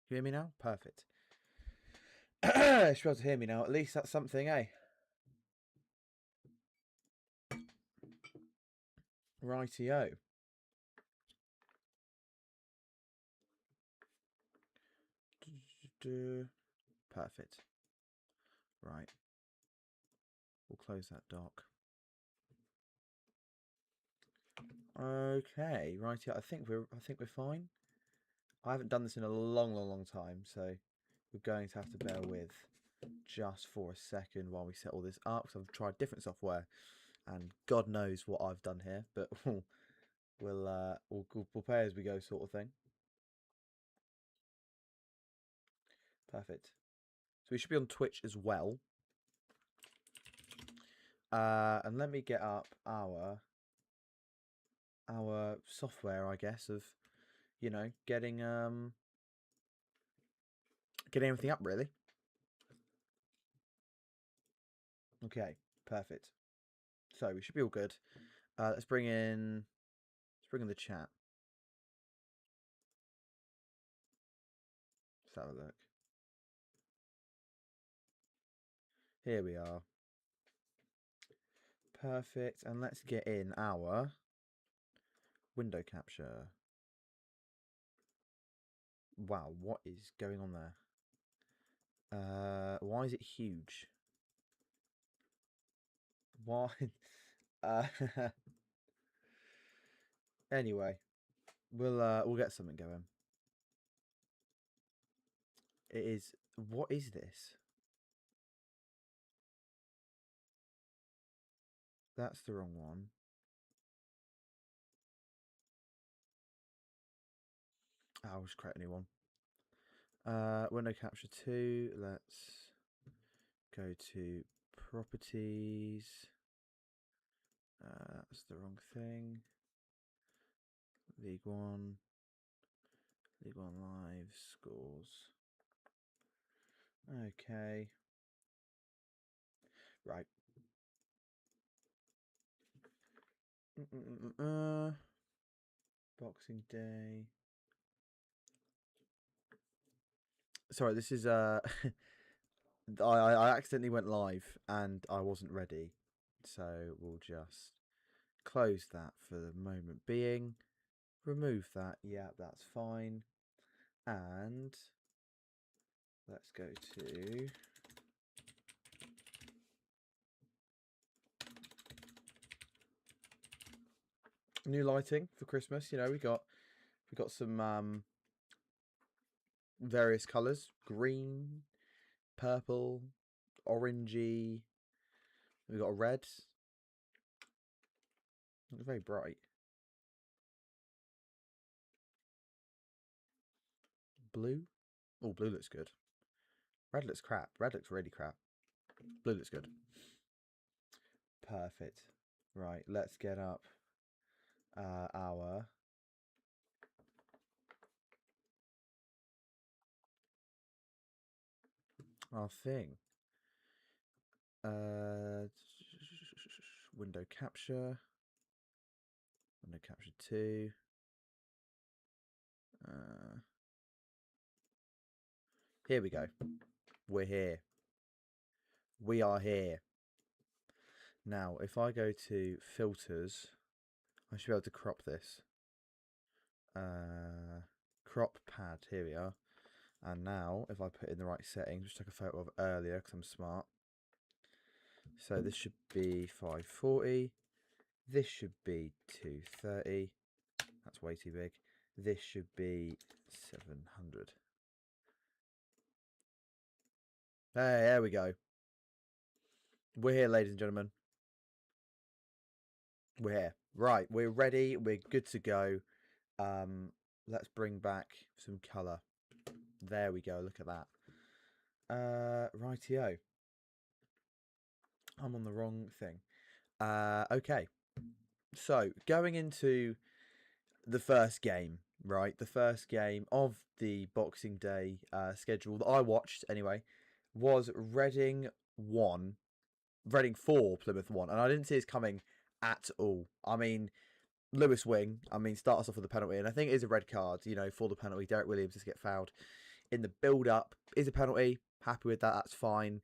You hear me now? Perfect. You should be able to hear me now. At least that's something, eh? Rightio. Perfect. Right. We'll close that dock. Okay, rightio. I think we're fine. I haven't done this in a long time, so we're going to have to bear with just for a second while we set all this up. Because I've tried different software, and God knows what I've done here, but we'll pay as we go, sort of thing. Perfect. So we should be on Twitch as well. And let me get up our software, I guess, of getting everything up really. Okay, perfect. So we should be all good. Let's bring in the chat. Let's have a look. Here we are. Perfect. And let's get in our window capture. Wow, what is going on there? Why is it huge? Why? Anyway, we'll get something going. It is. What is this? That's the wrong one. I'll just create a new one. Window capture 2. Let's go to properties. That's the wrong thing. League One live scores. Okay. Right. Boxing Day. Sorry, this is I accidentally went live and I wasn't ready, so we'll just close that for the moment being. Remove that. Yeah, that's fine. And let's go to new lighting for Christmas. We got some various colours: green, purple, orangey. We got a red. It's very bright. Blue. Oh, blue looks good. Red looks crap. Red looks really crap. Blue looks good. Perfect. Right, let's get up our thing. Window capture. Window capture 2. Here we go. We're here. We are here. Now, if I go to filters, I should be able to crop this. Crop pad. Here we are. And now, if I put in the right settings, just took a photo of earlier because I'm smart. So this should be 540. This should be 230. That's way too big. This should be 700. Hey, there we go. We're here, ladies and gentlemen. We're here. Right, we're ready. We're good to go. Let's bring back some colour. There we go. Look at that. Rightio. I'm on the wrong thing. Okay. So, going into the first game, right? The first game of the Boxing Day schedule that I watched, anyway, was Reading 4, Plymouth 1. And I didn't see this coming at all. I mean, Lewis Wing, I mean, start us off with a penalty, and I think it is a red card, you know, for the penalty. Derek Williams just get fouled in the build-up. Is a penalty. Happy with that. That's fine.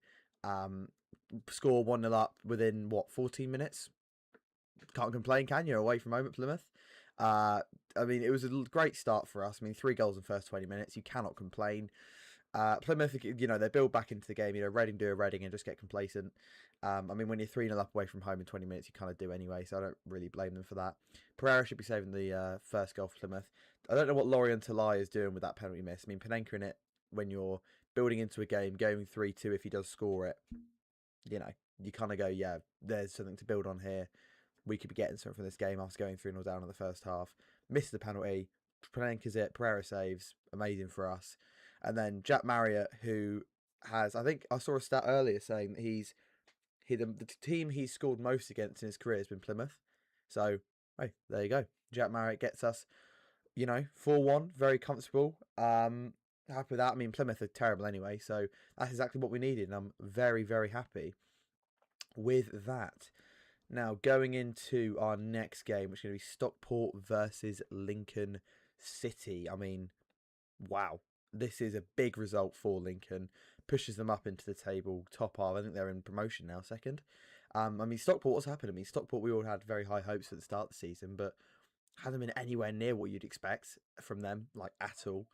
Score 1-0 up within, 14 minutes? Can't complain, can you? Away from home at Plymouth. I mean, it was a great start for us. I mean, 3 goals in the first 20 minutes. You cannot complain. Plymouth, you know, they build back into the game. You know, Reading do a Reading and just get complacent. I mean, when you're 3-0 up away from home in 20 minutes, you kind of do anyway, so I don't really blame them for that. Pereira should be saving the first goal for Plymouth. I don't know what Lorient Talai is doing with that penalty miss. I mean, Panenka in it when you're building into a game, going 3-2, if he does score it, you know, you kind of go, yeah, there's something to build on here. We could be getting something from this game after going 3-0 down in the first half. Missed the penalty. Panenka's it. Pereira saves. Amazing for us. And then Jack Marriott, who has, I think I saw a stat earlier saying that the team he's scored most against in his career has been Plymouth. So, hey, there you go. Jack Marriott gets us, you know, 4-1, very comfortable. Happy with that. I mean, Plymouth are terrible anyway, so that's exactly what we needed, and I'm very, very happy with that. Now, going into our next game, which is going to be Stockport versus Lincoln City. I mean, wow. This is a big result for Lincoln. Pushes them up into the table, top half. I think they're in promotion now, second. I mean, Stockport, what's happened? I mean, Stockport, we all had very high hopes at the start of the season, but hasn't been anywhere near what you'd expect from them, like, at all.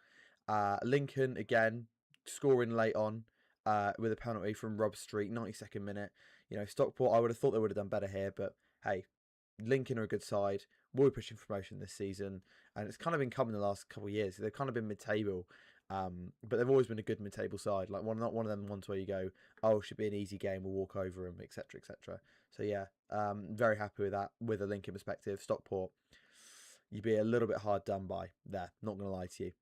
Lincoln, again, scoring late on with a penalty from Rob Street, 92nd minute. You know, Stockport, I would have thought they would have done better here, but hey, Lincoln are a good side. We'll be pushing promotion this season, and it's kind of been coming the last couple of years. They've kind of been mid-table, but they've always been a good mid-table side. Like not one of them ones where you go, oh, it should be an easy game, we'll walk over them, etc., etc. So yeah, very happy with that. With a Lincoln perspective, Stockport, you'd be a little bit hard done by there. Not gonna lie to you.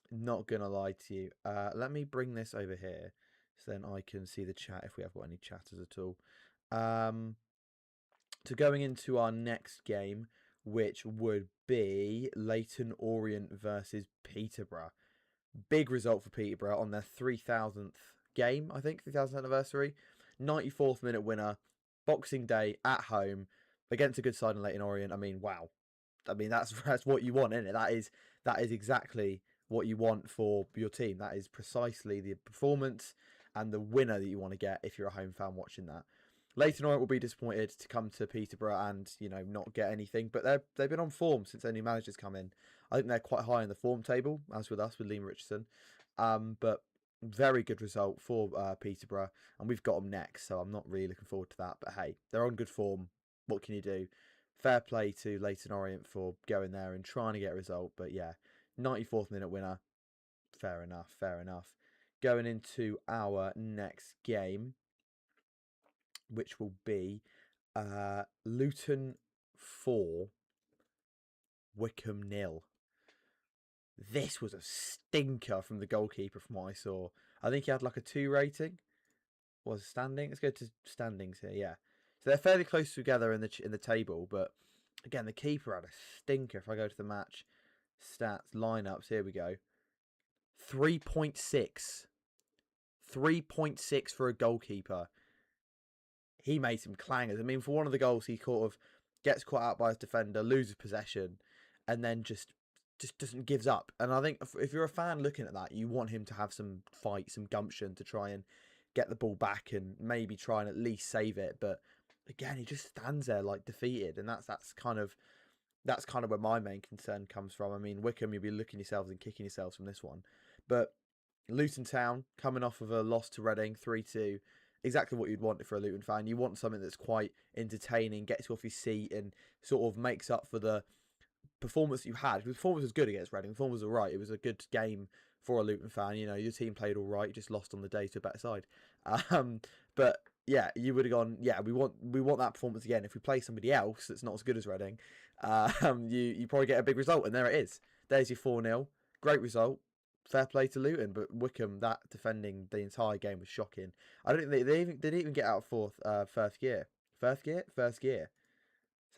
Not gonna lie to you. Let me bring this over here so then I can see the chat if we have got any chatters at all. So going into our next game, which would be Leyton Orient versus Peterborough. Big result for Peterborough on their 3,000th game, I think, 3,000th anniversary. 94th minute winner, Boxing Day at home against a good side in Leyton Orient. I mean, wow. I mean, that's what you want, isn't it? That is exactly what you want for your team. That is precisely the performance and the winner that you want to get if you're a home fan watching that. Leyton Orient will be disappointed to come to Peterborough and, you know, not get anything, but they've been on form since their new managers come in. I think they're quite high in the form table, as with us, with Liam Richardson. But very good result for Peterborough, and we've got them next, so I'm not really looking forward to that. But hey, they're on good form. What can you do? Fair play to Leyton Orient for going there and trying to get a result. But yeah, 94th minute winner. Fair enough, fair enough. Going into our next game, which will be Luton 4, Wycombe 0. This was a stinker from the goalkeeper from what I saw. I think he had like a 2 rating. Was standing? Let's go to standings here, yeah. So they're fairly close together in the table, but again, the keeper had a stinker. If I go to the match stats, lineups, here we go. 3.6. 3.6 for a goalkeeper. He made some clangers. I mean, for one of the goals, he sort of gets caught out by his defender, loses possession, and then just doesn't gives up. And I think if you're a fan looking at that, you want him to have some fight, some gumption to try and get the ball back and maybe try and at least save it. But again, he just stands there like defeated, and that's kind of where my main concern comes from. I mean, Wycombe, you'll be looking yourselves and kicking yourselves from this one, but Luton Town coming off of a loss to Reading 3-2. Exactly what you'd want for a Luton fan. You want something that's quite entertaining, gets you off your seat, and sort of makes up for the performance you had. The performance was good against Reading. The performance was all right. It was a good game for a Luton fan. You know, your team played all right. You just lost on the day to a better side. But yeah, you would have gone, yeah, we want that performance again. If we play somebody else that's not as good as Reading, you probably get a big result. And there it is. There's your 4-0. Great result. Fair play to Luton, but Wycombe, that defending the entire game was shocking. I don't think they didn't even get out of first gear. First gear? First gear.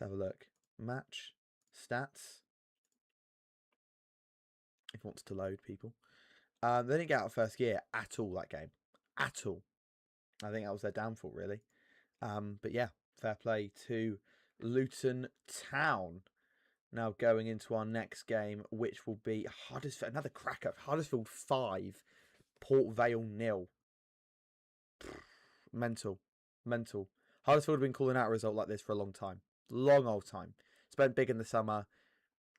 Let's have a look. Match. Stats. If it wants to load, people. They didn't get out of first gear at all that game. At all. I think that was their downfall, really. But yeah, fair play to Luton Town. Now going into our next game, which will be Huddersfield, another cracker. Huddersfield 5, Port Vale 0. Mental. Huddersfield have been calling out a result like this for a long time. Long old time. Spent big in the summer.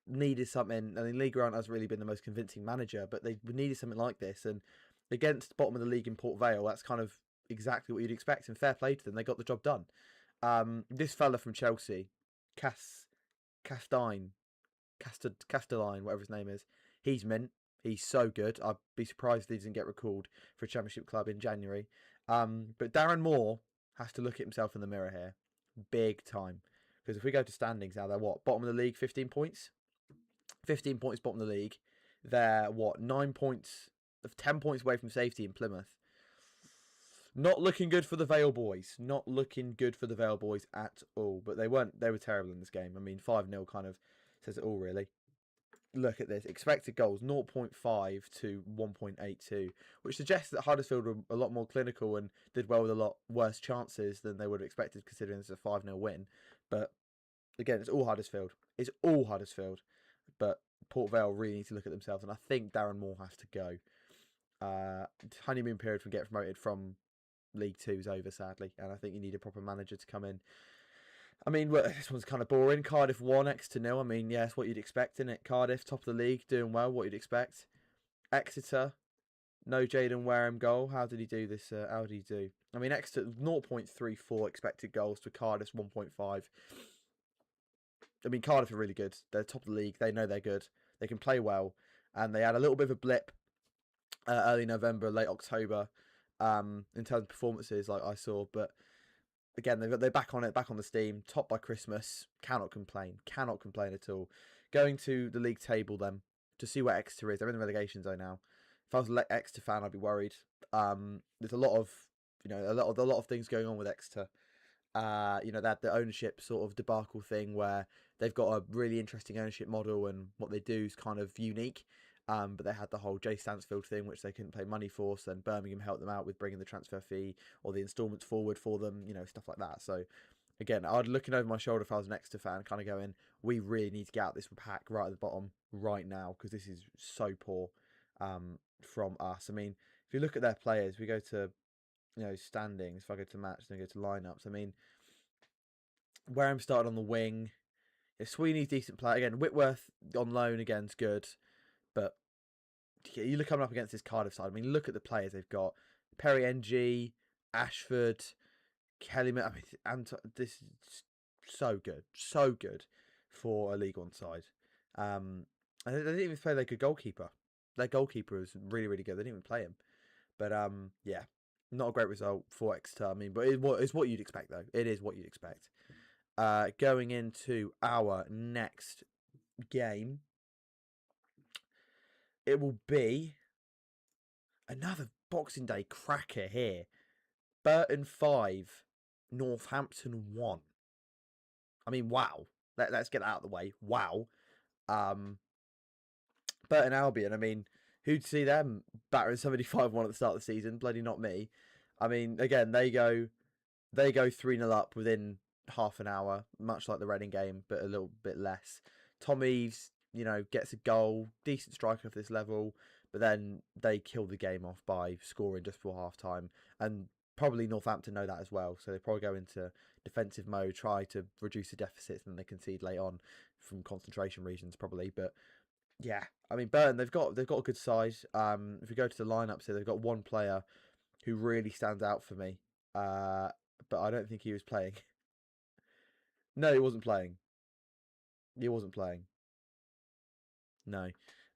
Needed something. I mean, Lee Grant has really been the most convincing manager, but they needed something like this. And against the bottom of the league in Port Vale, that's kind of exactly what you'd expect. And fair play to them. They got the job done. This fella from Chelsea, Castelline, whatever his name is, he's mint. He's so good. I'd be surprised if he doesn't get recalled for a Championship club in January. But Darren Moore has to look at himself in the mirror here. Big time. Because if we go to standings now, they're what? Bottom of the league, 15 points? 15 points bottom of the league. They're what? 9 points, 10 points away from safety in Plymouth. Not looking good for the Vale boys. Not looking good for the Vale boys at all. But they weren't. They were terrible in this game. I mean, 5-0 kind of says it all, really. Look at this. Expected goals, 0.5 to 1.82, which suggests that Huddersfield were a lot more clinical and did well with a lot worse chances than they would have expected, considering this is a 5-0 win. But again, it's all Huddersfield. It's all Huddersfield. But Port Vale really need to look at themselves, and I think Darren Moore has to go. Honeymoon period for getting promoted from League Two is over, sadly, and I think you need a proper manager to come in. I mean, well, this one's kind of boring. Cardiff 1, Exeter 0. I mean, yeah, it's what you'd expect, isn't it? Cardiff, top of the league, doing well, what you'd expect. Exeter, no Jaden Wareham goal. How did he do this? How did he do? I mean, Exeter, 0.34 expected goals to Cardiff's 1.5. I mean, Cardiff are really good. They're top of the league. They know they're good. They can play well. And they had a little bit of a blip early November, late October, in terms of performances, like I saw. But again, they're back on it, back on the steam. Top by Christmas. Cannot complain. Cannot complain at all. Going to the league table then to see where Exeter is. They're in the relegation zone now. If I was an Exeter fan, I'd be worried. There's a lot of, a lot of things going on with Exeter. They had the ownership sort of debacle thing where they've got a really interesting ownership model and what they do is kind of unique. But they had the whole Jay Stansfield thing, which they couldn't pay money for. So then Birmingham helped them out with bringing the transfer fee or the instalments forward for them, stuff like that. So again, I'd looking over my shoulder if I was an Exeter fan, kind of going, we really need to get out this pack right at the bottom right now because this is so poor from us. I mean, if you look at their players, we go to standings. If I go to match, then go to lineups. I mean, Wareham started on the wing. Yeah, Sweeney's decent player again. Whitworth on loan again's good, but you look coming up against this Cardiff side. I mean, look at the players they've got: Perry Ng, Ashford, Kellyman. I mean, this is so good for a League One side. And they didn't even play like a goalkeeper. Their goalkeeper was really, really good. They didn't even play him. But yeah, not a great result for Exeter. I mean, but it's what you'd expect, though. It is what you'd expect. Going into our next game, it will be another Boxing Day cracker here. Burton 5, Northampton 1. I mean, wow. Let's get that out of the way. Wow. Burton Albion, I mean, who'd see them battering 75-1 at the start of the season? Bloody not me. I mean, again, they go 3-0 up within half an hour, much like the Reading game, but a little bit less. Tom Eves, gets a goal, decent striker of this level, but then they kill the game off by scoring just before half time. And probably Northampton know that as well, so they probably go into defensive mode, try to reduce the deficits, and they concede late on from concentration reasons, probably. But yeah, I mean, Burton, they've got a good side. If we go to the lineups here, they've got one player who really stands out for me, but I don't think he was playing. No, he wasn't playing. He wasn't playing. No.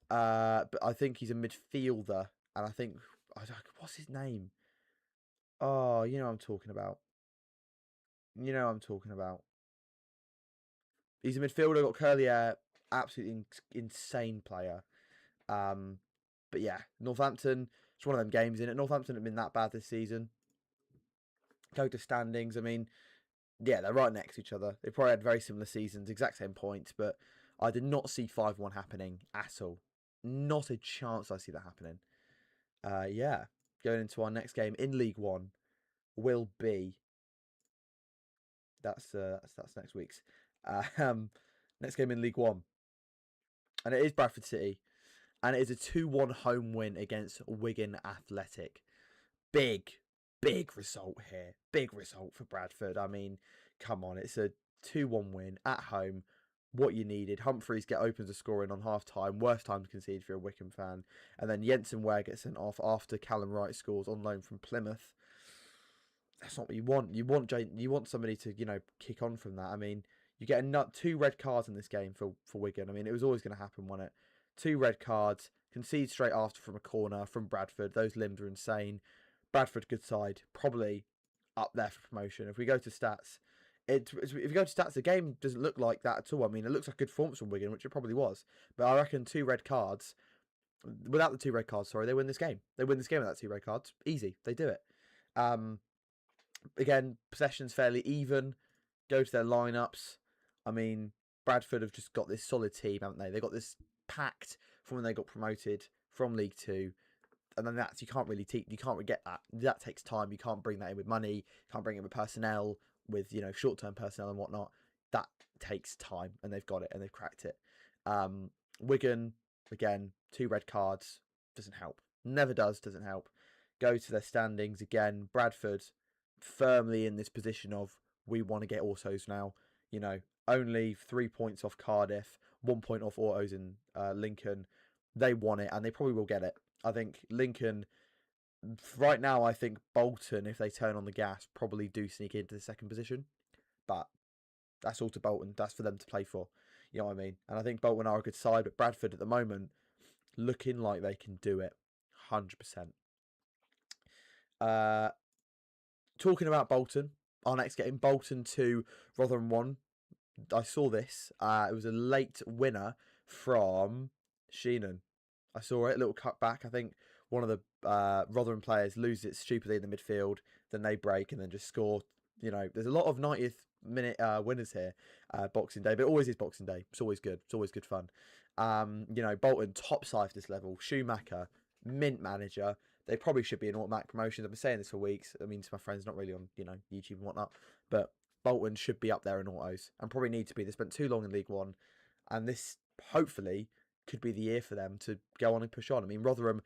But I think he's a midfielder, and I think what's his name? Oh, you know what I'm talking about. He's a midfielder, got curly hair, absolutely insane player. But yeah, Northampton. It's one of them games, in it. Northampton have been that bad this season. Go to standings. I mean, yeah, they're right next to each other. They probably had very similar seasons, exact same points, but I did not see 5-1 happening at all. Not a chance I see that happening. Yeah, going into our next game in League One will be. That's next week's. Next game in League One and it is Bradford City, and it is a 2-1 home win against Wigan Athletic. Big, big result here. Big result for Bradford. I mean, come on, it's a 2-1 win at home. What you needed. Humphreys opens the scoring on half time. Worst time to concede if you're a Wickham fan. And then Jensen Ware gets sent off after Callum Wright scores on loan from Plymouth. That's not what you want. You want somebody to, kick on from that. I mean, you get 2 red cards in this game for Wigan. I mean, it was always going to happen, wasn't it? 2 red cards, concede straight after from a corner from Bradford. Those limbs are insane. Bradford, good side, probably up there for promotion. If we go to stats, the game doesn't look like that at all. I mean, it looks like a good performance from Wigan, which it probably was. But I reckon 2 red cards, without the 2 red cards, they win this game. They win this game without 2 red cards. Easy. They do it. Again, possession's fairly even. Go to their lineups. I mean, Bradford have just got this solid team, haven't they? They got this packed from when they got promoted from League Two, and then you can't really get that. That takes time. You can't bring that in with money. You can't bring it with personnel, with short-term personnel and whatnot. That takes time, and they've got it and they've cracked it. Wigan again, 2 red cards doesn't help. Never does. Doesn't help. Go to their standings again. Bradford firmly in this position of we want to get autos now. Only 3 points off Cardiff, 1 point off autos in Lincoln. They want it, and they probably will get it. I think Lincoln, right now, I think Bolton, if they turn on the gas, probably do sneak into the second position. But that's all to Bolton. That's for them to play for. You know what I mean? And I think Bolton are a good side, but Bradford at the moment, looking like they can do it. 100%. Talking about Bolton, our next game, Bolton 2, Rotherham 1. I saw this. It was a late winner from Sheenan. I saw it, a little cutback. I think one of the Rotherham players loses it stupidly in the midfield, then they break and then just score. There's a lot of 90th minute winners here, Boxing Day, but it always is Boxing Day. It's always good. It's always good fun. Bolton, top side for this level. Schumacher, mint manager. They probably should be in automatic promotions. I've been saying this for weeks. I mean, to my friends, not really on, YouTube and whatnot, but Bolton should be up there in autos and probably need to be. They spent too long in League One, and this hopefully could be the year for them to go on and push on. I mean, Rotherham,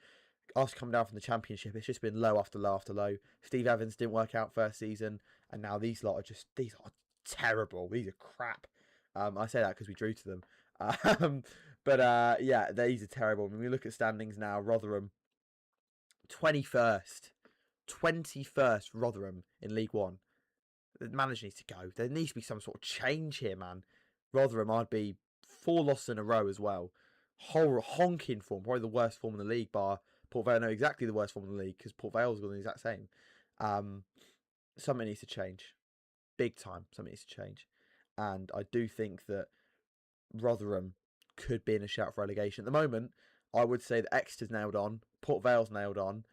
after coming down from the Championship, it's just been low after low after low. Steve Evans didn't work out first season, and now these are terrible. These are crap. I say that because we drew to them. Yeah, these are terrible. When we look at standings now, Rotherham, 21st Rotherham in League One. The manager needs to go. There needs to be some sort of change here, man. Rotherham, I'd be 4 losses in a row as well. Whole honking form, probably the worst form in the league, bar Port Vale. No, exactly the worst form in the league because Port Vale's got the exact same. Something needs to change. Big time, something needs to change. And I do think that Rotherham could be in a shout for relegation. At the moment, I would say that Exeter's nailed on, Port Vale's nailed on.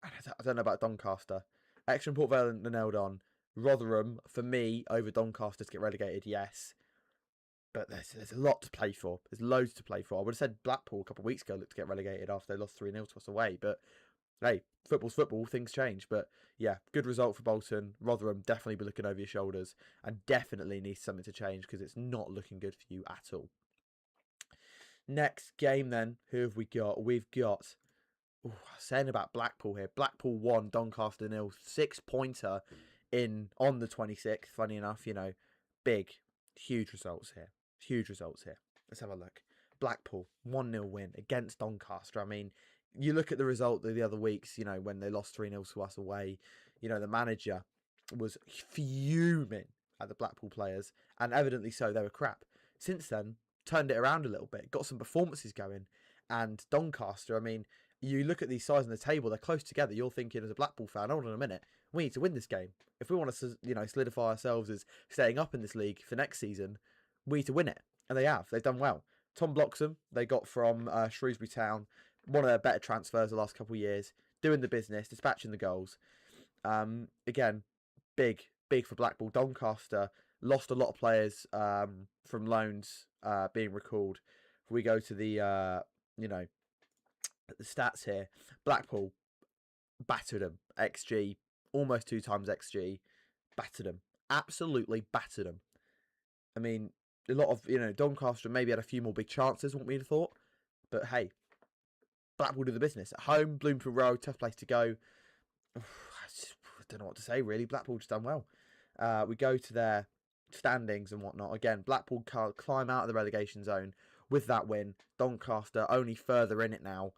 I don't know about Doncaster. Exeter and Port Vale are nailed on. Rotherham, for me, over Doncaster to get relegated, yes. But there's a lot to play for. There's loads to play for. I would have said Blackpool a couple of weeks ago looked to get relegated after they lost 3-0 to us away. But hey, football's football. Things change. But yeah, good result for Bolton. Rotherham, definitely be looking over your shoulders and definitely needs something to change because it's not looking good for you at all. Next game then, who have we got? We've got, saying about Blackpool here. Blackpool 1, Doncaster 0, 6-pointer on the 26th. Funny enough, big, huge results here. Let's have a look. Blackpool, 1-0 win against Doncaster. I mean, you look at the result the other weeks, when they lost 3-0 to us away, the manager was fuming at the Blackpool players, and evidently so, they were crap. Since then, turned it around a little bit, got some performances going, and Doncaster, I mean, you look at these sides on the table, they're close together. You're thinking as a Blackpool fan, hold on a minute, we need to win this game. If we want to, solidify ourselves as staying up in this league for next season, we need to win it. And they have. They've done well. Tom Bloxham, they got from Shrewsbury Town, one of their better transfers the last couple of years, doing the business, dispatching the goals. Again, big for Blackpool. Doncaster lost a lot of players from loans being recalled. If we go to the stats here, Blackpool battered them. XG, almost 2 times XG. Battered them. Absolutely battered them. I mean, a lot of, Doncaster maybe had a few more big chances, what we'd have thought. But hey, Blackpool do the business. At home, Bloomfield Road, tough place to go. I don't know what to say, really. Blackpool just done well. We go to their standings and whatnot. Again, Blackpool can't climb out of the relegation zone with that win. Doncaster only further in it now.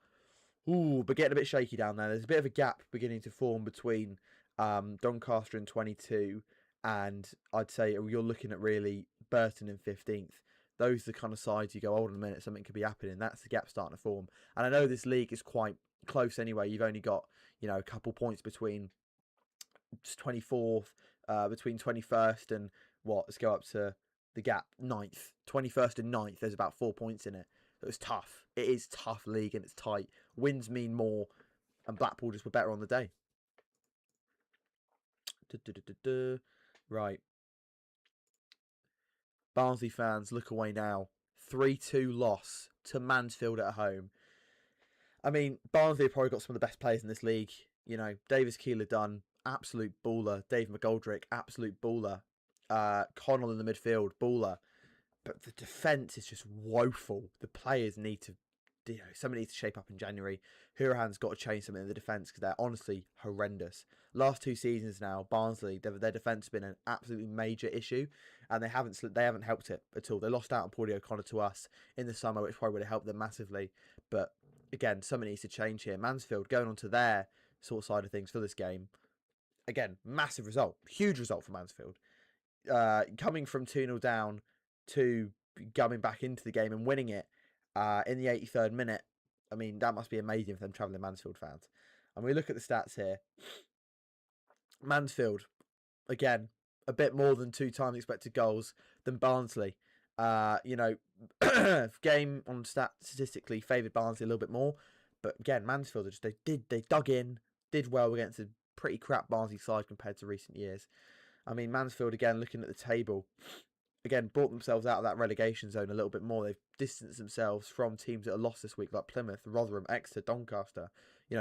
Ooh, but getting a bit shaky down there. There's a bit of a gap beginning to form between Doncaster in 22 and I'd say you're looking at really Burton in 15th. Those are the kind of sides you go, hold on a minute, something could be happening. That's the gap starting to form. And I know this league is quite close anyway. You've only got, a couple points between 24th, between 21st and let's go up to the gap, 9th. 21st and 9th, there's about 4 points in it. So it's tough. It is tough league and it's tight. Wins mean more and Blackpool just were better on the day. Right. Barnsley fans, look away now. 3-2 loss to Mansfield at home. I mean, Barnsley have probably got some of the best players in this league. Davis Keeler-Dunn, absolute baller. Dave McGoldrick, absolute baller. Connell in the midfield, baller. But the defence is just woeful. The players need to, somebody needs to shape up in January. Hurahan's got to change something in the defence because they're honestly horrendous. Last 2 seasons now, Barnsley, their defence has been an absolutely major issue, and they haven't helped it at all. They lost out on Paulie O'Connor to us in the summer, which probably would have helped them massively. But again, something needs to change here. Mansfield going on to their sort of side of things for this game. Again, massive result, huge result for Mansfield. Coming from 2-0 down to coming back into the game and winning it in the 83rd minute. I mean, that must be amazing for them travelling Mansfield fans. And we look at the stats here. Mansfield, again, a bit more than 2 times expected goals than Barnsley. Game on statistically favoured Barnsley a little bit more. But again, Mansfield, they dug in, did well against a pretty crap Barnsley side compared to recent years. I mean, Mansfield, again, looking at the table, again, brought themselves out of that relegation zone a little bit more. They've distanced themselves from teams that are lost this week, like Plymouth, Rotherham, Exeter, Doncaster.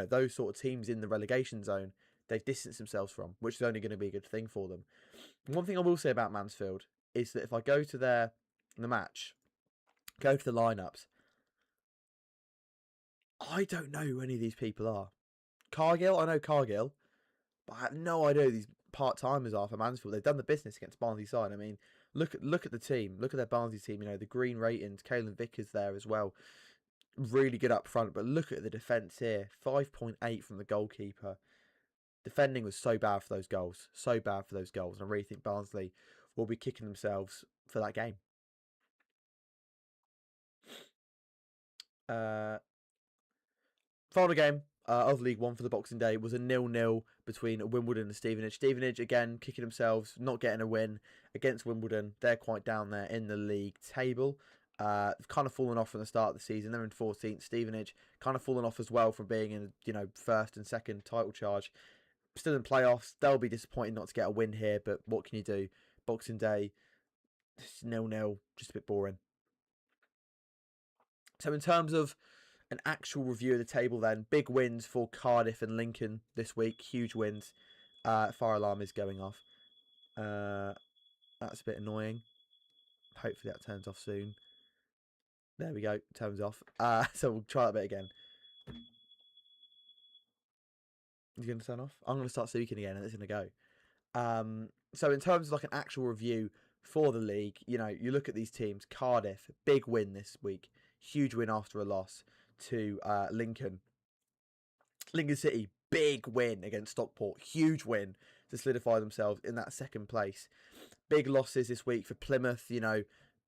Those sort of teams in the relegation zone, they've distanced themselves from, which is only going to be a good thing for them. One thing I will say about Mansfield is that if I go to the match, go to the lineups, I don't know who any of these people are. Cargill, I know Cargill, but I have no idea who these part-timers are for Mansfield. They've done the business against Barnsley side. I mean, look at the team. Look at their Barnsley team. The green ratings. Caelan Vickers there as well. Really good up front. But look at the defence here. 5.8 from the goalkeeper. Defending was so bad for those goals. So bad for those goals. And I really think Barnsley will be kicking themselves for that game. Final game of League One for the Boxing Day was a 0-0 between Wimbledon and Stevenage. Stevenage, again, kicking themselves, not getting a win against Wimbledon. They're quite down there in the league table. They've kind of fallen off from the start of the season. They're in 14th. Stevenage kind of fallen off as well from being in, first and second title charge. Still in playoffs. They'll be disappointed not to get a win here, but what can you do? Boxing Day, 0-0, just a bit boring. So in terms of an actual review of the table then, big wins for Cardiff and Lincoln this week, huge wins. Fire alarm is going off. That's a bit annoying. Hopefully that turns off soon. There we go, turns off. So we'll try that bit again. Is it going to turn off? I'm going to start speaking again and it's going to go. So in terms of like an actual review for the league, you look at these teams. Cardiff, big win this week. Huge win after a loss to Lincoln. Lincoln City, big win against Stockport. Huge win to solidify themselves in that second place. Big losses this week for Plymouth,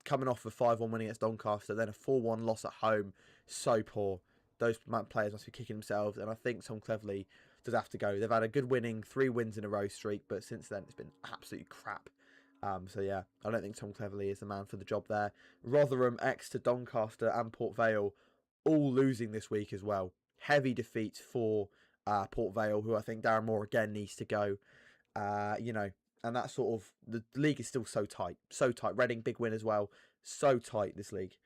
coming off a 5-1 win against Doncaster, then a 4-1 loss at home. So poor. Those players must be kicking themselves, and I think Tom Cleverley does have to go. They've had a good 3 wins in a row streak, but since then it's been absolutely crap. So yeah, I don't think Tom Cleverley is the man for the job there. Rotherham, Exeter, Doncaster and Port Vale all losing this week as well. Heavy defeats for Port Vale, who I think Darren Moore again needs to go. And that sort of, the league is still so tight. So tight. Reading, big win as well. So tight, this league.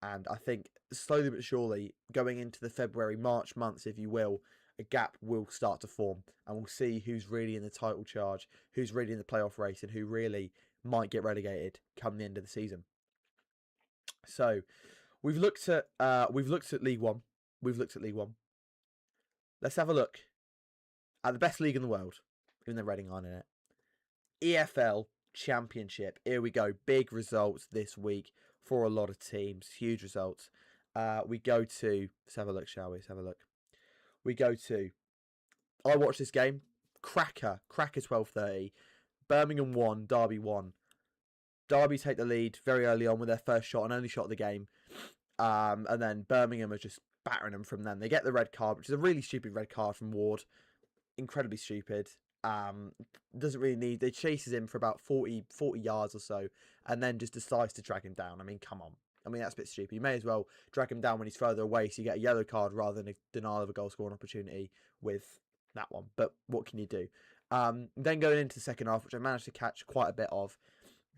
And I think slowly but surely, going into the February, March months, if you will, a gap will start to form. And we'll see who's really in the title charge, who's really in the playoff race, and who really might get relegated come the end of the season. So we've looked at League One. Let's have a look at the best league in the world, even though Reading aren't in it. EFL Championship. Here we go. Big results this week for a lot of teams. Huge results. We go to... Let's have a look, shall we? Let's have a look. We go to... I watched this game. Cracker 12:30. Birmingham 1, Derby 1. Derby take the lead very early on with their first shot and only shot of the game. And then Birmingham are just battering them from them. They get the red card, which is a really stupid red card from Ward. Incredibly stupid. Doesn't really need... They chases him for about 40 yards or so and then just decides to drag him down. I mean, come on. I mean, that's a bit stupid. You may as well drag him down when he's further away so you get a yellow card rather than a denial of a goal scoring opportunity with that one. But what can you do? Then going into the second half, which I managed to catch quite a bit of,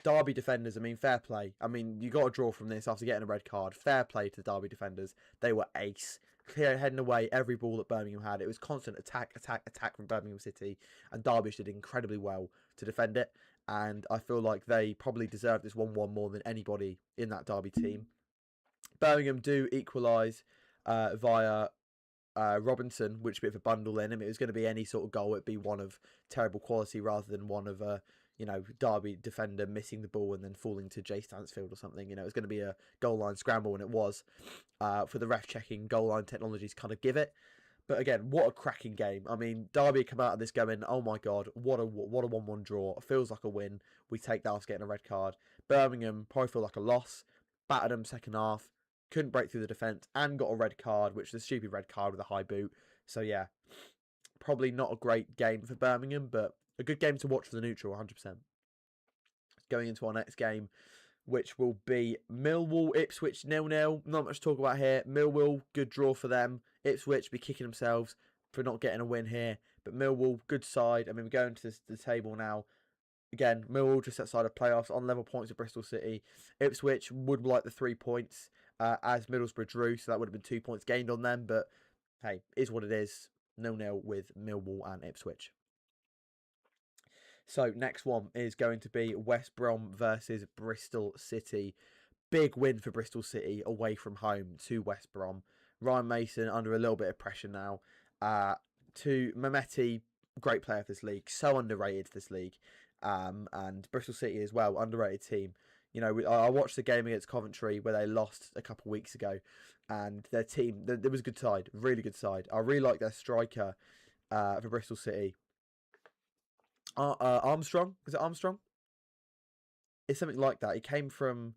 Derby defenders, I mean, fair play. I mean, you got to draw from this after getting a red card. Fair play to the Derby defenders. They were ace. Clear heading away every ball that Birmingham had. It was constant attack from Birmingham City. And Derby did incredibly well to defend it. And I feel like they probably deserve this 1-1 more than anybody in that Derby team. Birmingham do equalise via Robinson, which bit of a bundle in him. It was going to be any sort of goal. It'd be one of terrible quality rather than one of Derby defender missing the ball and then falling to Jay Stansfield or something. It was going to be a goal line scramble, and it was. For the ref checking, goal line technologies kind of give it. But again, what a cracking game. I mean, Derby come out of this going, oh my God, what a 1-1 draw. It feels like a win. We take that after getting a red card. Birmingham probably feel like a loss. Battered them second half. Couldn't break through the defence and got a red card, which is a stupid red card with a high boot. So yeah, probably not a great game for Birmingham, but a good game to watch for the neutral, 100%. Going into our next game, which will be Millwall Ipswich 0-0. Not much to talk about here. Millwall, good draw for them. Ipswich be kicking themselves for not getting a win here. But Millwall, good side. I mean, we're going to the table now. Again, Millwall just outside of playoffs on level points with Bristol City. Ipswich would like the 3 points as Middlesbrough drew, so that would have been 2 points gained on them. But hey, is what it is. 0-0 with Millwall and Ipswich. So next one is going to be West Brom versus Bristol City. Big win for Bristol City away from home to West Brom. Ryan Mason under a little bit of pressure now. To Mehmeti, great player for this league. So underrated for this league. And Bristol City as well, underrated team. I watched the game against Coventry where they lost a couple of weeks ago. And their team, there was a good side, really good side. I really like their striker for Bristol City. Armstrong, is it Armstrong? It's something like that. He came from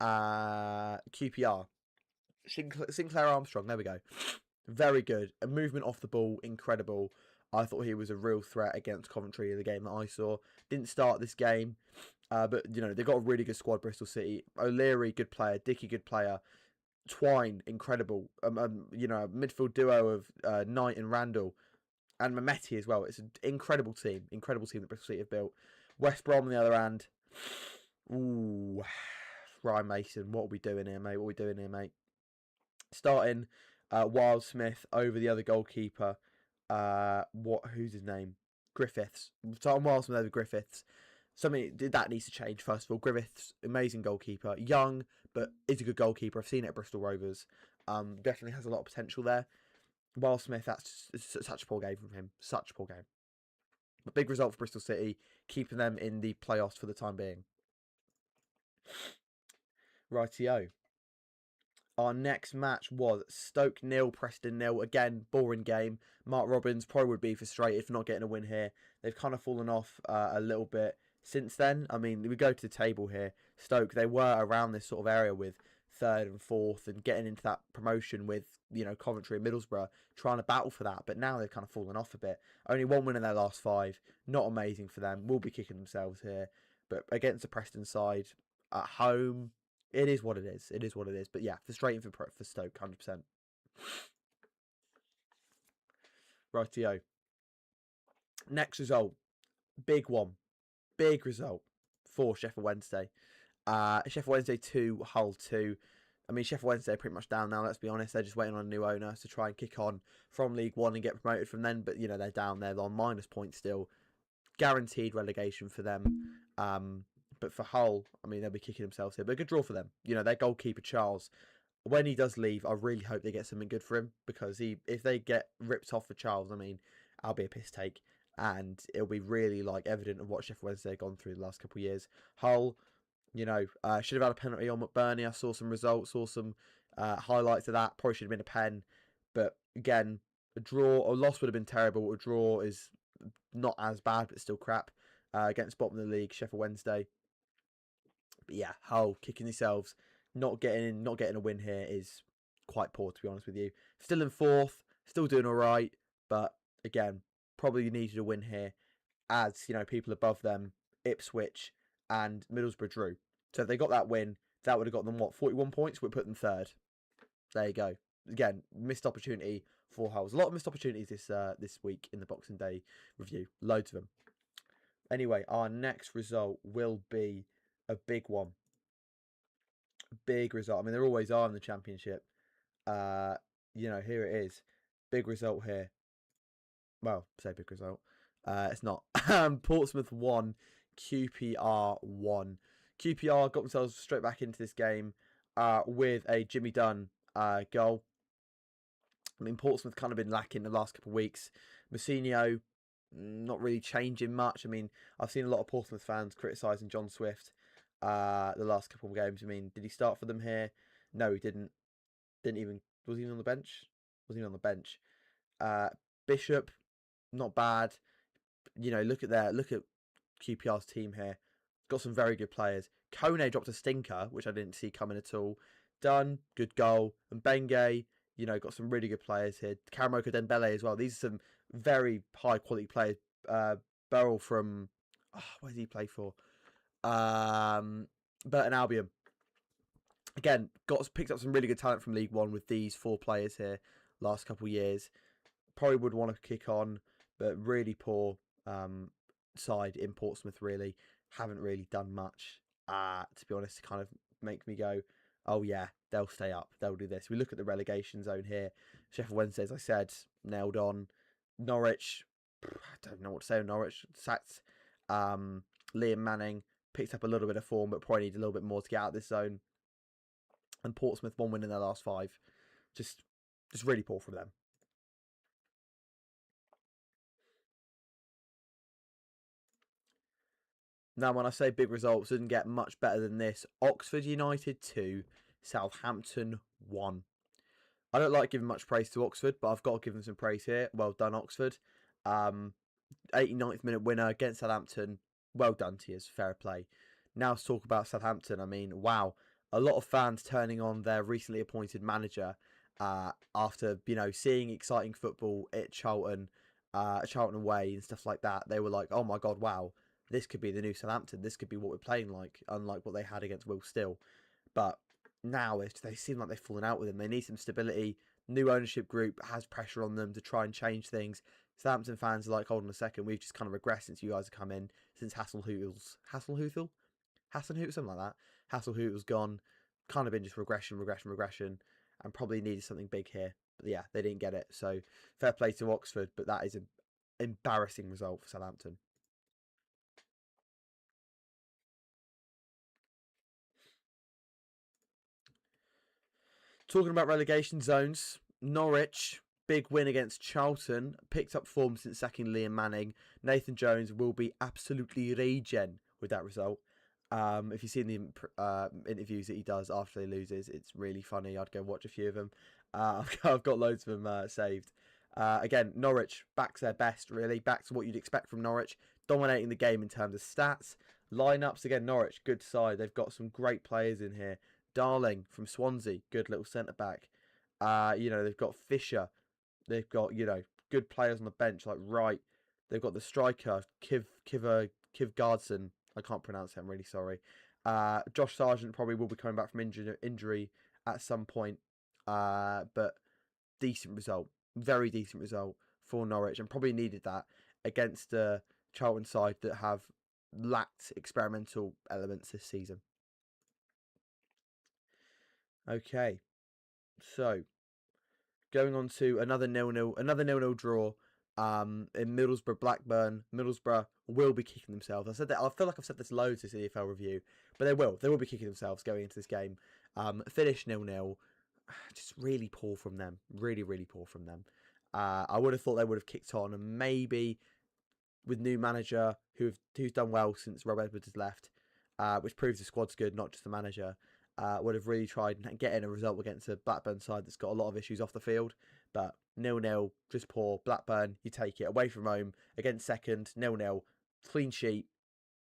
QPR. Sinclair Armstrong, there we go. Very good. A movement off the ball, incredible. I thought he was a real threat against Coventry in the game that I saw. Didn't start this game, but they've got a really good squad, Bristol City. O'Leary, good player. Dickey, good player. Twine, incredible. A midfield duo of Knight and Randall. And Mehmeti as well. It's an incredible team that Bristol City have built. West Brom on the other hand. Ooh, Ryan Mason. What are we doing here, mate? Starting Wild Smith over the other goalkeeper. Who's his name? Griffiths. Starting Wild Smith over Griffiths. Something that needs to change, first of all. Griffiths, amazing goalkeeper. Young, but is a good goalkeeper. I've seen it at Bristol Rovers. Definitely has a lot of potential there. Wild Smith, that's such a poor game from him. Such a poor game. But big result for Bristol City, keeping them in the playoffs for the time being. Rightio. Our next match was Stoke 0, Preston 0. Again, boring game. Mark Robbins probably would be frustrated for not getting a win here. They've kind of fallen off a little bit since then. I mean, we go to the table here. Stoke, they were around this sort of area with 3rd and 4th and getting into that promotion with, Coventry and Middlesbrough, trying to battle for that. But now they've kind of fallen off a bit. Only 1 win in their last 5. Not amazing for them. Will be kicking themselves here. But against the Preston side, at home, it is what it is. It is what it is. But yeah, frustrating for Stoke, 100%. Rightio. Next result. Big one. Big result for Sheffield Wednesday. Sheffield Wednesday 2, Hull 2. I mean, Sheffield Wednesday are pretty much down now, let's be honest. They're just waiting on a new owner to try and kick on from League One and get promoted from then. But, they're down there. They're on minus points still. Guaranteed relegation for them. But for Hull, I mean, they'll be kicking themselves here. But a good draw for them. You know, their goalkeeper, Charles, when he does leave, I really hope they get something good for him, because if they get ripped off for Charles, I mean, I'll be a piss take. And it'll be really like evident of what Sheffield Wednesday have gone through the last couple of years. Hull, you know, should have had a penalty on McBurney. I saw some results, saw some highlights of that. Probably should have been a pen. But again, a draw or loss would have been terrible. A draw is not as bad, but still crap. Against bottom of the league, Sheffield Wednesday. But yeah, Hull kicking themselves, not getting a win here is quite poor, to be honest with you. Still in fourth, still doing all right, but again, probably needed a win here, as you know, people above them, Ipswich and Middlesbrough drew. So if they got that win, that would have got them 41 points. Would put them third. There you go. Again, missed opportunity for Hull. A lot of missed opportunities this week in the Boxing Day review. Loads of them. Anyway, our next result will be a big one. Big result. I mean, there always are in the Championship. You know, here it is. Big result here. Well, say big result. It's not. Portsmouth 1, QPR 1. QPR got themselves straight back into this game with a Jimmy Dunn goal. I mean, Portsmouth kind of been lacking the last couple of weeks. Mousinho not really changing much. I mean, I've seen a lot of Portsmouth fans criticising John Swift the last couple of games. I mean, did he start for them here? No, he didn't. Didn't even. Was he on the bench? Was he on the bench? Bishop, not bad. You know, look at QPR's team here. Got some very good players. Kone dropped a stinker, which I didn't see coming at all. Dunn, good goal. And Benge, you know, got some really good players here. Karamoka Dembele as well. These are some very high quality players. Burrell from, where did he play for? Burton Albion. Again, picked up some really good talent from League One with these 4 players here last couple of years. Probably would want to kick on, but really poor side in Portsmouth, really. Haven't really done much, to be honest, to kind of make me go, oh yeah, they'll stay up, they'll do this. We look at the relegation zone here. Sheffield Wednesday, as I said, nailed on. Norwich, I don't know what to say on Norwich. Sacked Liam Manning, picked up a little bit of form, but probably need a little bit more to get out of this zone. And Portsmouth 1 win in their last 5. Just really poor from them. Now, when I say big results, didn't get much better than this. Oxford United 2, Southampton 1. I don't like giving much praise to Oxford, but I've got to give them some praise here. Well done, Oxford. 89th minute winner against Southampton. Well done to you. Fair play. Now to talk about Southampton. I mean, wow. A lot of fans turning on their recently appointed manager after, you know, seeing exciting football at Charlton away and stuff like that. They were like, oh my God, wow. This could be the new Southampton. This could be what we're playing like, unlike what they had against Will Still. But now they seem like they've fallen out with him. They need some stability. New ownership group has pressure on them to try and change things. Southampton fans are like, hold on a second, we've just kind of regressed since you guys have come in, since Hasselhüttel, something like that. Hasselhüttel's gone. Kind of been just regression, and probably needed something big here. But yeah, they didn't get it. So fair play to Oxford, but that is an embarrassing result for Southampton. Talking about relegation zones, Norwich, big win against Charlton, picked up form since sacking Liam Manning. Nathan Jones will be absolutely raging with that result. If you've seen the interviews that he does after he loses, it's really funny. I'd go watch a few of them. I've got loads of them saved. Again, Norwich, back to their best, really. Back to what you'd expect from Norwich. Dominating the game in terms of stats. Lineups, again, Norwich, good side. They've got some great players in here. Darling from Swansea, good little centre-back. You know, they've got Fisher. They've got, you know, good players on the bench like Wright. They've got the striker, Kiv Gardson. I can't pronounce it, I'm really sorry. Josh Sargent probably will be coming back from injury at some point. But decent result. Very decent result for Norwich, and probably needed that against a Charlton side that have lacked experimental elements this season. Okay, so going on to another 0-0 draw In Middlesbrough, Blackburn, Middlesbrough will be kicking themselves. I said that. I feel like I've said this loads this EFL review, but they will. They will be kicking themselves going into this game. Finish 0-0. Just really poor from them. Really, really poor from them. I would have thought they would have kicked on, and maybe with new manager who's done well since Rob Edwards has left, which proves the squad's good, not just the manager. Would have really tried getting a result against a Blackburn side that's got a lot of issues off the field. But 0-0, just poor. Blackburn, you take it away from home against second, 0-0, clean sheet,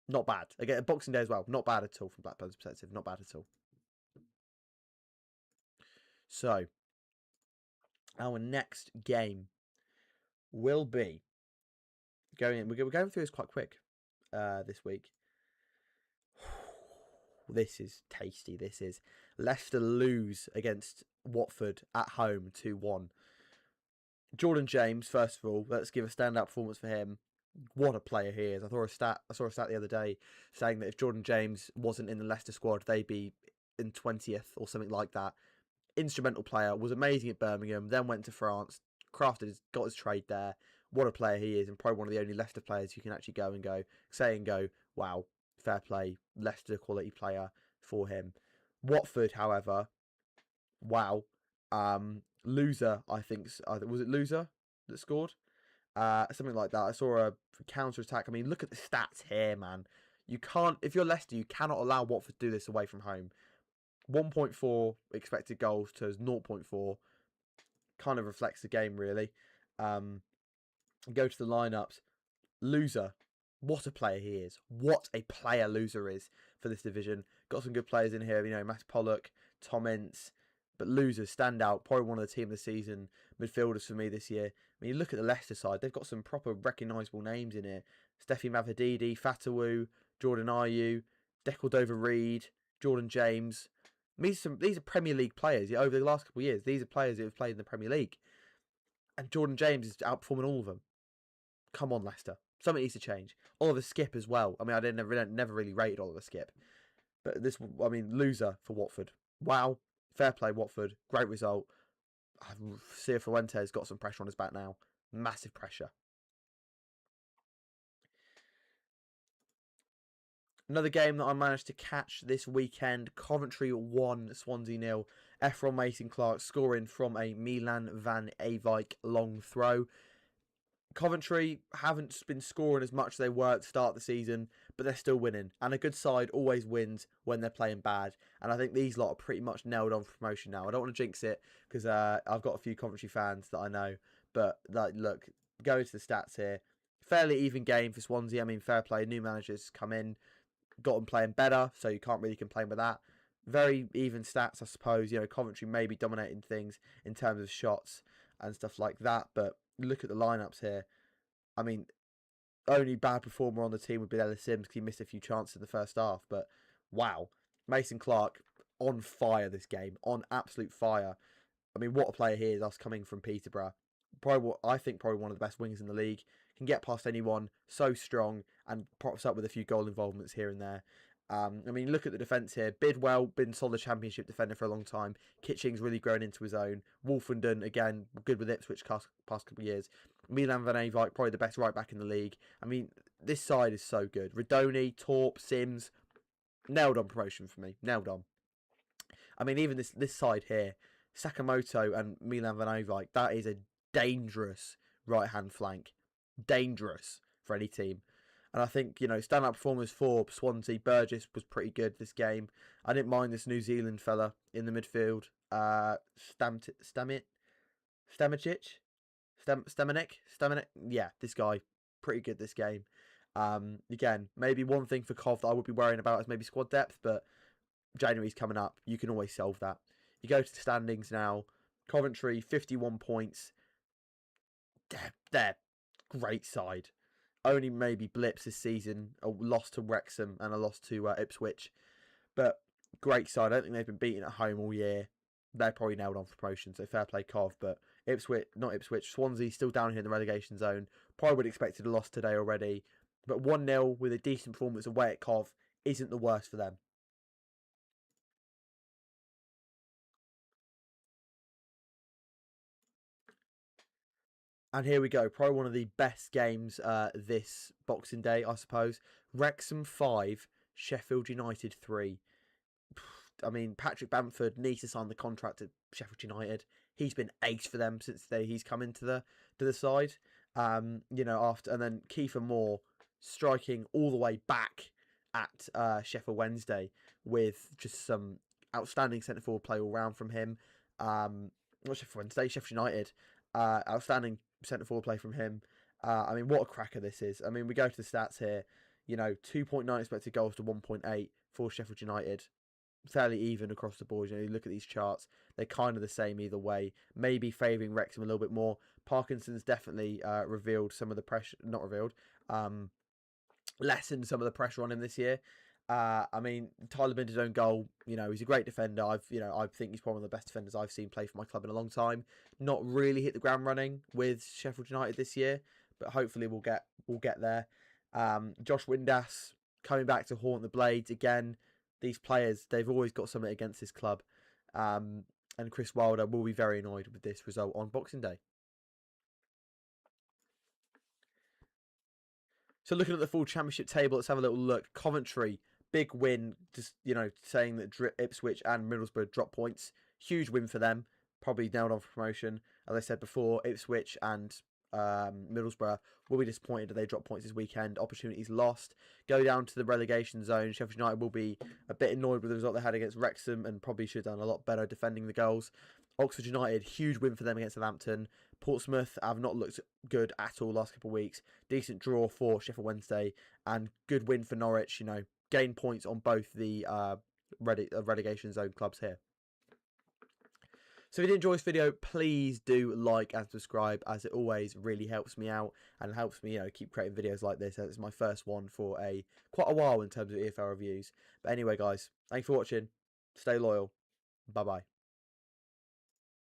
not bad. Again, Boxing Day as well, not bad at all from Blackburn's perspective, not bad at all. So, our next game will be we're going through this quite quick this week. This is tasty. This is Leicester lose against Watford at home 2-1. Jordan James, first of all, let's give a standout performance for him. What a player he is. I saw a stat the other day saying that if Jordan James wasn't in the Leicester squad, they'd be in 20th or something like that. Instrumental player, was amazing at Birmingham, then went to France, got his trade there. What a player he is, and probably one of the only Leicester players who can actually go, wow, fair play, Leicester quality player for him. Watford, however, wow, loser, I think, was it loser that scored? Something like that. I saw a counter attack. I mean, look at the stats here, man. You can't, if you're Leicester, you cannot allow Watford to do this away from home. 1.4 expected goals to 0.4 kind of reflects the game, really. Go to the lineups. Loser. What a player he is. What a player Loser is for this division. Got some good players in here, Matt Pollock, Tom Ince. But Loser, stand out. Probably one of the team of the season midfielders for me this year. I mean, you look at the Leicester side, they've got some proper recognisable names in here. Steffi Mavadidi, Fatawu, Jordan Ayew, Dover-Reid, Jordan James. These are Premier League players. Over the last couple of years, these are players who have played in the Premier League. And Jordan James is outperforming all of them. Come on, Leicester. Something needs to change. Oliver Skipp as well. I mean, I never really rated Oliver Skipp. But loser for Watford. Wow. Fair play, Watford. Great result. Sia Fuente's got some pressure on his back now. Massive pressure. Another game that I managed to catch this weekend. Coventry 1, Swansea 0. Efron Mason-Clark scoring from a Milan van Eyck long throw. Coventry haven't been scoring as much as they were at the start of the season, but they're still winning. And a good side always wins when they're playing bad. And I think these lot are pretty much nailed on for promotion now. I don't want to jinx it because I've got a few Coventry fans that I know. But look, going to the stats here. Fairly even game for Swansea. I mean, fair play. New managers come in, got them playing better, so you can't really complain with that. Very even stats, I suppose. Coventry may be dominating things in terms of shots and stuff like that. But look at the lineups here. I mean, only bad performer on the team would be Ellis Sims because he missed a few chances in the first half. But wow, Mason-Clark on fire this game, on absolute fire. I mean, what a player he is, us coming from Peterborough. I think probably one of the best wings in the league. Can get past anyone, so strong, and props up with a few goal involvements here and there. I mean, look at the defence here. Bidwell, been solid championship defender for a long time. Kitching's really grown into his own. Wolfenden, again, good with Ipswich past couple of years. Milan van Eyck, probably the best right back in the league. I mean, this side is so good. Redoni, Torp, Sims, nailed on promotion for me. Nailed on. I mean, even this side here, Sakamoto and Milan van Eyck, that is a dangerous right-hand flank. Dangerous for any team. And I think, standout performers for Swansea, Burgess was pretty good this game. I didn't mind this New Zealand fella in the midfield. Stamacic? Yeah, this guy, pretty good this game. Again, maybe one thing for Cov that I would be worrying about is maybe squad depth, but January's coming up. You can always solve that. You go to the standings now. Coventry, 51 points. They're great side. Only maybe blips this season. A loss to Wrexham and a loss to Ipswich. But great side. I don't think they've been beaten at home all year. They're probably nailed on for promotion, so fair play Cov. But Swansea still down here in the relegation zone. Probably would have expected a loss today already. But 1-0 with a decent performance away at Cov isn't the worst for them. And here we go. Probably one of the best games this Boxing Day, I suppose. Wrexham 5, Sheffield United 3. I mean, Patrick Bamford needs to sign the contract at Sheffield United. He's been ace for them since he's come into the side. You know, after, and then Kiefer Moore striking all the way back at Sheffield Wednesday with just some outstanding centre forward play all round from him. Not Sheffield Wednesday, Sheffield United. Outstanding centre forward play from him. I mean, what a cracker this is. I mean, we go to the stats here. You know, 2.9 expected goals to 1.8 for Sheffield United. Fairly even across the board. You know, you look at these charts, they're kind of the same either way. Maybe favouring Wrexham a little bit more. Parkinson's definitely revealed some of the pressure, not revealed, lessened some of the pressure on him this year. I mean, Tyler Binder's own goal, you know, he's a great defender. I think he's probably one of the best defenders I've seen play for my club in a long time. Not really hit the ground running with Sheffield United this year, but hopefully we'll get there. Josh Windass coming back to haunt the Blades again. These players, they've always got something against this club. And Chris Wilder will be very annoyed with this result on Boxing Day. So looking at the full championship table, let's have a little look. Coventry, big win, just, you know, saying that Ipswich and Middlesbrough drop points. Huge win for them. Probably nailed on for promotion. As I said before, Ipswich and Middlesbrough will be disappointed that they drop points this weekend. Opportunities lost. Go down to the relegation zone. Sheffield United will be a bit annoyed with the result they had against Wrexham and probably should have done a lot better defending the goals. Oxford United, huge win for them against Southampton. Portsmouth have not looked good at all last couple of weeks. Decent draw for Sheffield Wednesday and good win for Norwich. You know, gain points on both the relegation zone clubs here. So if you did enjoy this video, please do like and subscribe, as it always really helps me out and helps me, you know, keep creating videos like this. It's my first one for quite a while in terms of EFL reviews. But anyway, guys, thanks for watching. Stay loyal. Bye bye.